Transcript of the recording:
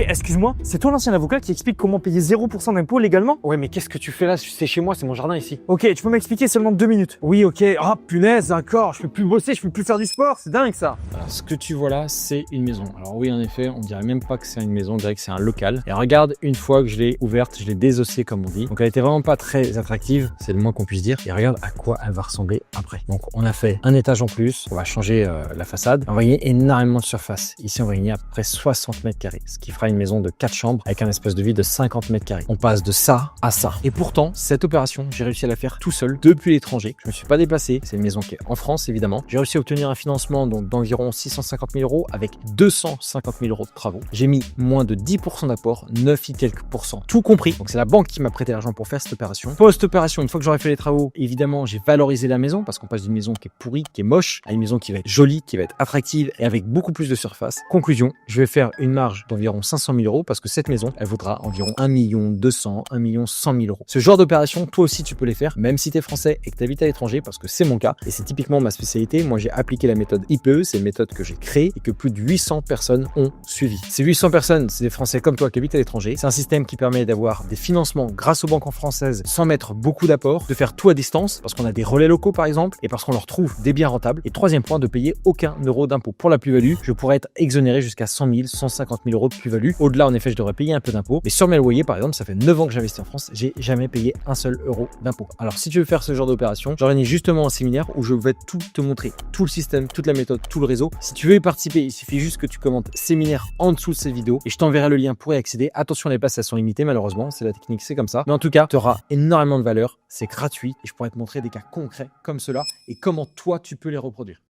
Excuse-moi, c'est toi l'ancien avocat qui explique comment payer 0% d'impôt légalement? Ouais, mais qu'est-ce que tu fais là? C'est chez moi, c'est mon jardin ici. Ok, tu peux m'expliquer seulement 2 minutes. Oui, ok. Ah, punaise, d'accord. Je peux plus bosser, je peux plus faire du sport. C'est dingue ça. Alors, ce que tu vois là, c'est une maison. Alors oui, en effet, on dirait même pas que c'est une maison, on dirait que c'est un local. Et regarde, une fois que je l'ai ouverte, je l'ai désossée comme on dit. Donc elle était vraiment pas très attractive, c'est le moins qu'on puisse dire. Et regarde à quoi elle va ressembler après. Donc on a fait un étage en plus, on va changer la façade. On va gagner énormément de surface. Ici, on va gagner à peu près 60 mètres carrés, ce qui fera une maison de 4 chambres avec un espace de vie de 50 mètres carrés. On passe de ça à ça. Et pourtant, cette opération, j'ai réussi à la faire tout seul depuis l'étranger. Je me suis pas déplacé. C'est une maison qui est en France, évidemment. J'ai réussi à obtenir un financement donc d'environ 650 000 euros avec 250 000 euros de travaux. J'ai mis moins de 10% d'apport, 9 et quelques pourcents, tout compris. Donc c'est la banque qui m'a prêté l'argent pour faire cette opération. Post-opération, une fois que j'aurai fait les travaux, évidemment, j'ai valorisé la maison parce qu'on passe d'une maison qui est pourrie, qui est moche, à une maison qui va être jolie, qui va être attractive et avec beaucoup plus de surface. Conclusion, je vais faire une marge d'environ 500 000 euros parce que cette maison, elle vaudra environ 1 200 000, 1 100 000 euros. Ce genre d'opération, toi aussi, tu peux les faire, même si tu es français et que tu habites à l'étranger, parce que c'est mon cas et c'est typiquement ma spécialité. Moi, j'ai appliqué la méthode IPE, c'est une méthode que j'ai créée et que plus de 800 personnes ont suivi. Ces 800 personnes, c'est des Français comme toi qui habitent à l'étranger. C'est un système qui permet d'avoir des financements grâce aux banques françaises sans mettre beaucoup d'apport, de faire tout à distance parce qu'on a des relais locaux par exemple et parce qu'on leur trouve des biens rentables. Et troisième point, de payer aucun euro d'impôt. Pour la plus-value, je pourrais être exonéré jusqu'à 100 000, 150 000 euros de plus-value. Au-delà, en effet, je devrais payer un peu d'impôt. Mais sur mes loyers, par exemple, ça fait 9 ans que j'investis en France, j'ai jamais payé un seul euro d'impôt. Alors, si tu veux faire ce genre d'opération, j'organise justement un séminaire où je vais tout te montrer, tout le système, toute la méthode, tout le réseau. Si tu veux y participer, il suffit juste que tu commentes séminaire en dessous de cette vidéo et je t'enverrai le lien pour y accéder. Attention, les places elles sont limitées malheureusement, c'est la technique, c'est comme ça. Mais en tout cas, tu auras énormément de valeur, c'est gratuit et je pourrais te montrer des cas concrets comme cela et comment toi tu peux les reproduire.